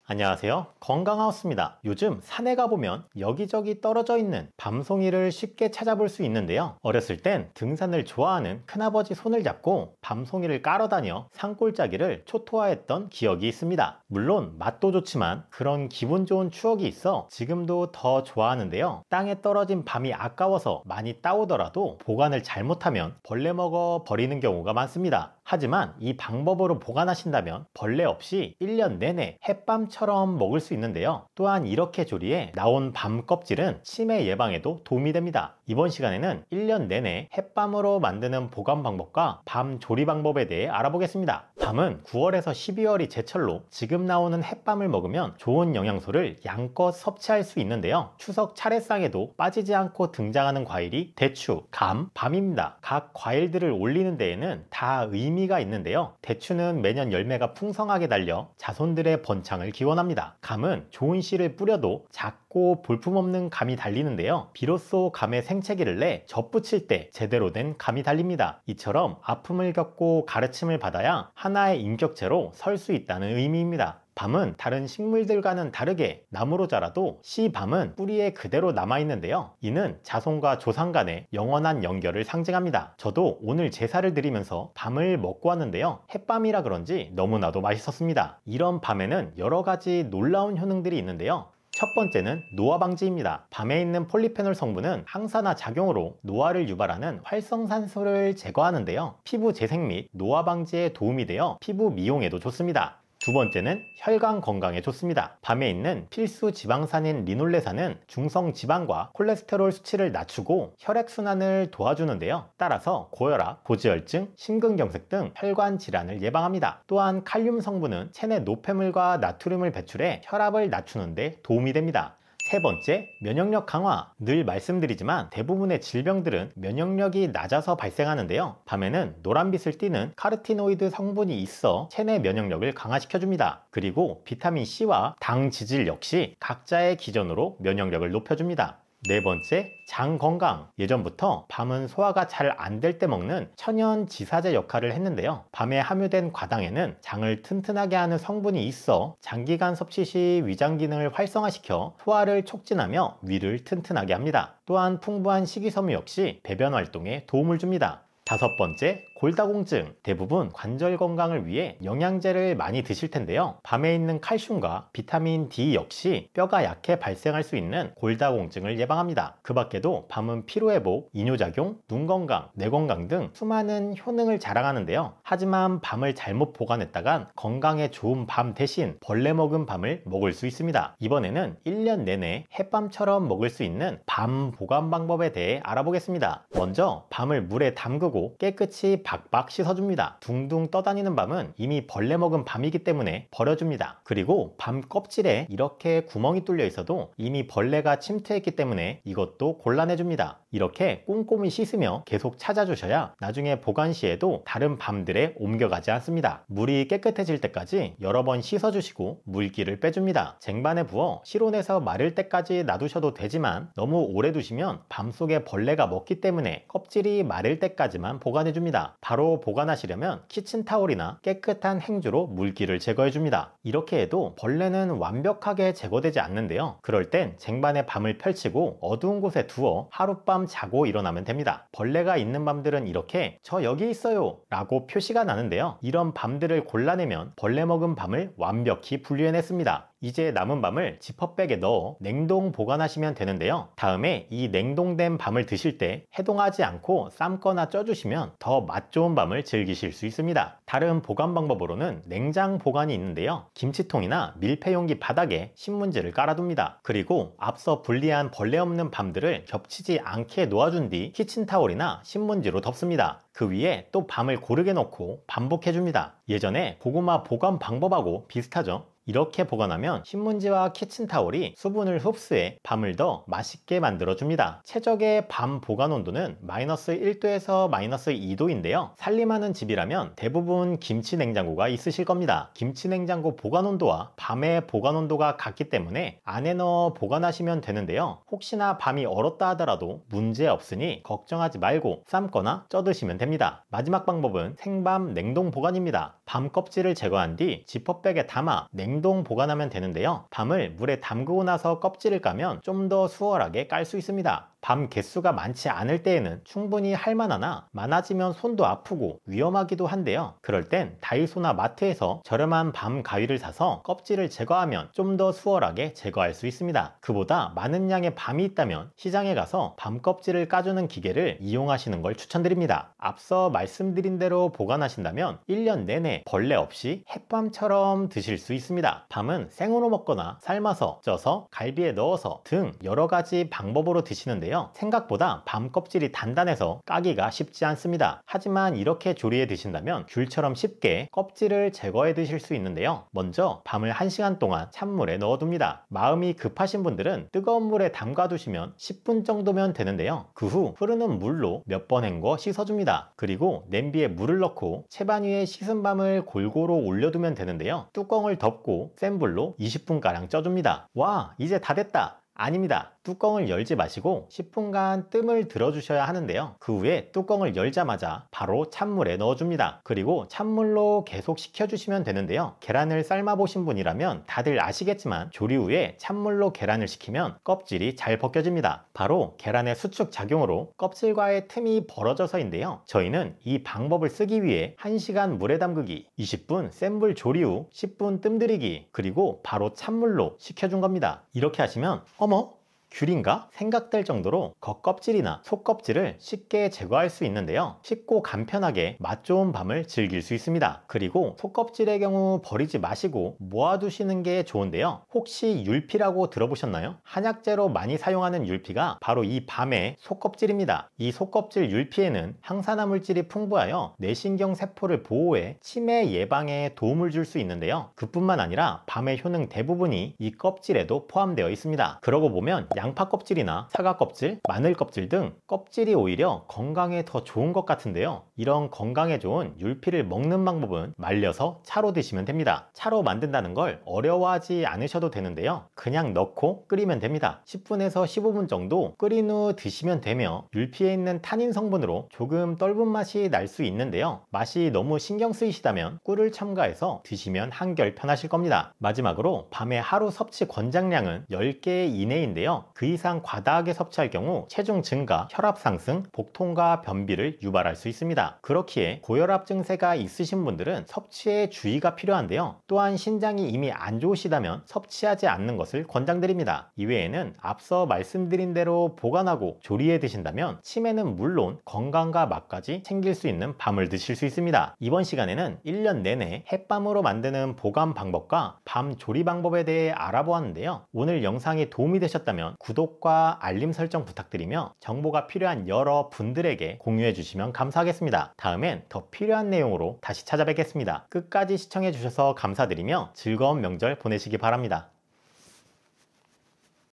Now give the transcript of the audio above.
안녕하세요. 건강하우스입니다. 요즘 산에 가보면 여기저기 떨어져 있는 밤송이를 쉽게 찾아볼 수 있는데요. 어렸을 땐 등산을 좋아하는 큰아버지 손을 잡고 밤송이를 깔아다녀 산골짜기를 초토화했던 기억이 있습니다. 물론 맛도 좋지만 그런 기분 좋은 추억이 있어 지금도 더 좋아하는데요. 땅에 떨어진 밤이 아까워서 많이 따오더라도 보관을 잘못하면 벌레 먹어 버리는 경우가 많습니다. 하지만 이 방법으로 보관하신다면 벌레 없이 1년 내내 햇밤처럼 먹을 수 있는데요. 또한 이렇게 조리해 나온 밤 껍질은 치매 예방에도 도움이 됩니다. 이번 시간에는 1년 내내 햇밤으로 만드는 보관 방법과 밤 조리 방법에 대해 알아보겠습니다. 밤은 9월에서 12월이 제철로 지금 나오는 햇밤을 먹으면 좋은 영양소를 양껏 섭취할 수 있는데요. 추석 차례상에도 빠지지 않고 등장하는 과일이 대추, 감, 밤입니다. 각 과일들을 올리는 데에는 다 의미가 있는데요. 대추는 매년 열매가 풍성하게 달려 자손들의 번창을 기원합니다. 감은 좋은 씨를 뿌려도 작고 볼품없는 감이 달리는데요. 비로소 감의 생채기를 내 젖붙일 때 제대로 된 감이 달립니다. 이처럼 아픔을 겪고 가르침을 받아야 하나의 인격체로 설 수 있다는 의미입니다. 밤은 다른 식물들과는 다르게 나무로 자라도 씨밤은 뿌리에 그대로 남아있는데요. 이는 자손과 조상 간의 영원한 연결을 상징합니다. 저도 오늘 제사를 드리면서 밤을 먹고 왔는데요. 햇밤이라 그런지 너무나도 맛있었습니다. 이런 밤에는 여러 가지 놀라운 효능들이 있는데요. 첫 번째는 노화 방지입니다. 밤에 있는 폴리페놀 성분은 항산화 작용으로 노화를 유발하는 활성산소를 제거하는데요. 피부 재생 및 노화 방지에 도움이 되어 피부 미용에도 좋습니다. 두 번째는 혈관 건강에 좋습니다. 밤에 있는 필수 지방산인 리놀레산은 중성 지방과 콜레스테롤 수치를 낮추고 혈액순환을 도와주는데요. 따라서 고혈압, 고지혈증, 심근경색 등 혈관 질환을 예방합니다. 또한 칼륨 성분은 체내 노폐물과 나트륨을 배출해 혈압을 낮추는 데 도움이 됩니다. 세 번째, 면역력 강화. 늘 말씀드리지만 대부분의 질병들은 면역력이 낮아서 발생하는데요. 밤에는 노란빛을 띠는 카르티노이드 성분이 있어 체내 면역력을 강화시켜줍니다. 그리고 비타민C와 당 지질 역시 각자의 기전으로 면역력을 높여줍니다. 네 번째, 장 건강. 예전부터 밤은 소화가 잘 안 될 때 먹는 천연 지사제 역할을 했는데요. 밤에 함유된 과당에는 장을 튼튼하게 하는 성분이 있어 장기간 섭취 시 위장 기능을 활성화시켜 소화를 촉진하며 위를 튼튼하게 합니다. 또한 풍부한 식이섬유 역시 배변 활동에 도움을 줍니다. 다섯 번째, 골다공증. 대부분 관절 건강을 위해 영양제를 많이 드실 텐데요. 밤에 있는 칼슘과 비타민 D 역시 뼈가 약해 발생할 수 있는 골다공증을 예방합니다. 그 밖에도 밤은 피로회복, 이뇨작용, 눈 건강, 뇌 건강 등 수많은 효능을 자랑하는데요. 하지만 밤을 잘못 보관했다간 건강에 좋은 밤 대신 벌레 먹은 밤을 먹을 수 있습니다. 이번에는 1년 내내 햇밤처럼 먹을 수 있는 밤 보관 방법에 대해 알아보겠습니다. 먼저 밤을 물에 담그고 깨끗이 박박 씻어줍니다. 둥둥 떠다니는 밤은 이미 벌레 먹은 밤이기 때문에 버려줍니다. 그리고 밤 껍질에 이렇게 구멍이 뚫려 있어도 이미 벌레가 침투했기 때문에 이것도 골라내줍니다. 이렇게 꼼꼼히 씻으며 계속 찾아주셔야 나중에 보관 시에도 다른 밤들에 옮겨가지 않습니다. 물이 깨끗해질 때까지 여러 번 씻어주시고 물기를 빼줍니다. 쟁반에 부어 실온에서 마를 때까지 놔두셔도 되지만 너무 오래 두시면 밤속에 벌레가 먹기 때문에 껍질이 마를 때까지만 보관해줍니다. 바로 보관하시려면 키친타올이나 깨끗한 행주로 물기를 제거해줍니다. 이렇게 해도 벌레는 완벽하게 제거되지 않는데요. 그럴 땐 쟁반에 밤을 펼치고 어두운 곳에 두어 하룻밤 자고 일어나면 됩니다. 벌레가 있는 밤들은 이렇게 "저 여기 있어요" 라고 표시가 나는데요. 이런 밤들을 골라내면 벌레 먹은 밤을 완벽히 분리해냈습니다. 이제 남은 밤을 지퍼백에 넣어 냉동 보관하시면 되는데요. 다음에 이 냉동된 밤을 드실 때 해동하지 않고 삶거나 쪄주시면 더 맛 좋은 밤을 즐기실 수 있습니다. 다른 보관 방법으로는 냉장 보관이 있는데요. 김치통이나 밀폐용기 바닥에 신문지를 깔아둡니다. 그리고 앞서 분리한 벌레 없는 밤들을 겹치지 않게 놓아준 뒤 키친타올이나 신문지로 덮습니다. 그 위에 또 밤을 고르게 넣고 반복해줍니다. 예전에 고구마 보관 방법하고 비슷하죠? 이렇게 보관하면 신문지와 키친타올이 수분을 흡수해 밤을 더 맛있게 만들어줍니다. 최적의 밤 보관 온도는 마이너스 1도에서 마이너스 2도인데요. 살림하는 집이라면 대부분 김치 냉장고가 있으실 겁니다. 김치 냉장고 보관 온도와 밤의 보관 온도가 같기 때문에 안에 넣어 보관하시면 되는데요. 혹시나 밤이 얼었다 하더라도 문제 없으니 걱정하지 말고 삶거나 쪄 드시면 됩니다. 마지막 방법은 생밤 냉동 보관입니다. 밤 껍질을 제거한 뒤 지퍼백에 담아 냉동 냉동 보관하면 되는데요. 밤을 물에 담그고 나서 껍질을 까면 좀 더 수월하게 깔 수 있습니다. 밤 개수가 많지 않을 때에는 충분히 할만하나 많아지면 손도 아프고 위험하기도 한데요. 그럴 땐 다이소나 마트에서 저렴한 밤 가위를 사서 껍질을 제거하면 좀 더 수월하게 제거할 수 있습니다. 그보다 많은 양의 밤이 있다면 시장에 가서 밤 껍질을 까주는 기계를 이용하시는 걸 추천드립니다. 앞서 말씀드린 대로 보관하신다면 1년 내내 벌레 없이 햇밤처럼 드실 수 있습니다. 밤은 생으로 먹거나 삶아서 쪄서 갈비에 넣어서 등 여러 가지 방법으로 드시는데요. 생각보다 밤 껍질이 단단해서 까기가 쉽지 않습니다. 하지만 이렇게 조리해 드신다면 귤처럼 쉽게 껍질을 제거해 드실 수 있는데요. 먼저 밤을 1시간 동안 찬물에 넣어둡니다. 마음이 급하신 분들은 뜨거운 물에 담가 두시면 10분 정도면 되는데요. 그 후 흐르는 물로 몇 번 헹궈 씻어줍니다. 그리고 냄비에 물을 넣고 채반 위에 씻은 밤을 골고루 올려두면 되는데요. 뚜껑을 덮고 센 불로 20분가량 쪄줍니다. 와, 이제 다 됐다! 아닙니다. 뚜껑을 열지 마시고 10분간 뜸을 들어주셔야 하는데요. 그 후에 뚜껑을 열자마자 바로 찬물에 넣어줍니다. 그리고 찬물로 계속 식혀주시면 되는데요. 계란을 삶아보신 분이라면 다들 아시겠지만 조리 후에 찬물로 계란을 식히면 껍질이 잘 벗겨집니다. 바로 계란의 수축 작용으로 껍질과의 틈이 벌어져서인데요. 저희는 이 방법을 쓰기 위해 1시간 물에 담그기, 20분 센 불 조리 후 10분 뜸 들이기, 그리고 바로 찬물로 식혀준 겁니다. 이렇게 하시면 어머? 귤인가? 생각될 정도로 겉껍질이나 속껍질을 쉽게 제거할 수 있는데요. 쉽고 간편하게 맛 좋은 밤을 즐길 수 있습니다. 그리고 속껍질의 경우 버리지 마시고 모아두시는 게 좋은데요. 혹시 율피라고 들어보셨나요? 한약재로 많이 사용하는 율피가 바로 이 밤의 속껍질입니다. 이 속껍질 율피에는 항산화 물질이 풍부하여 뇌신경 세포를 보호해 치매 예방에 도움을 줄 수 있는데요. 그뿐만 아니라 밤의 효능 대부분이 이 껍질에도 포함되어 있습니다. 그러고 보면 양파 껍질이나 사과 껍질, 마늘 껍질 등 껍질이 오히려 건강에 더 좋은 것 같은데요. 이런 건강에 좋은 율피를 먹는 방법은 말려서 차로 드시면 됩니다. 차로 만든다는 걸 어려워하지 않으셔도 되는데요. 그냥 넣고 끓이면 됩니다. 10분에서 15분 정도 끓인 후 드시면 되며 율피에 있는 타닌 성분으로 조금 떫은 맛이 날 수 있는데요. 맛이 너무 신경 쓰이시다면 꿀을 첨가해서 드시면 한결 편하실 겁니다. 마지막으로 밤에 하루 섭취 권장량은 10개 이내인데요. 그 이상 과다하게 섭취할 경우 체중 증가, 혈압 상승, 복통과 변비를 유발할 수 있습니다. 그렇기에 고혈압 증세가 있으신 분들은 섭취에 주의가 필요한데요. 또한 신장이 이미 안 좋으시다면 섭취하지 않는 것을 권장드립니다. 이외에는 앞서 말씀드린 대로 보관하고 조리해 드신다면 치매는 물론 건강과 맛까지 챙길 수 있는 밤을 드실 수 있습니다. 이번 시간에는 1년 내내 햇밤으로 만드는 보관 방법과 밤 조리 방법에 대해 알아보았는데요. 오늘 영상이 도움이 되셨다면 구독과 알림 설정 부탁드리며 정보가 필요한 여러 분들에게 공유해 주시면 감사하겠습니다. 다음엔 더 필요한 내용으로 다시 찾아뵙겠습니다. 끝까지 시청해 주셔서 감사드리며 즐거운 명절 보내시기 바랍니다.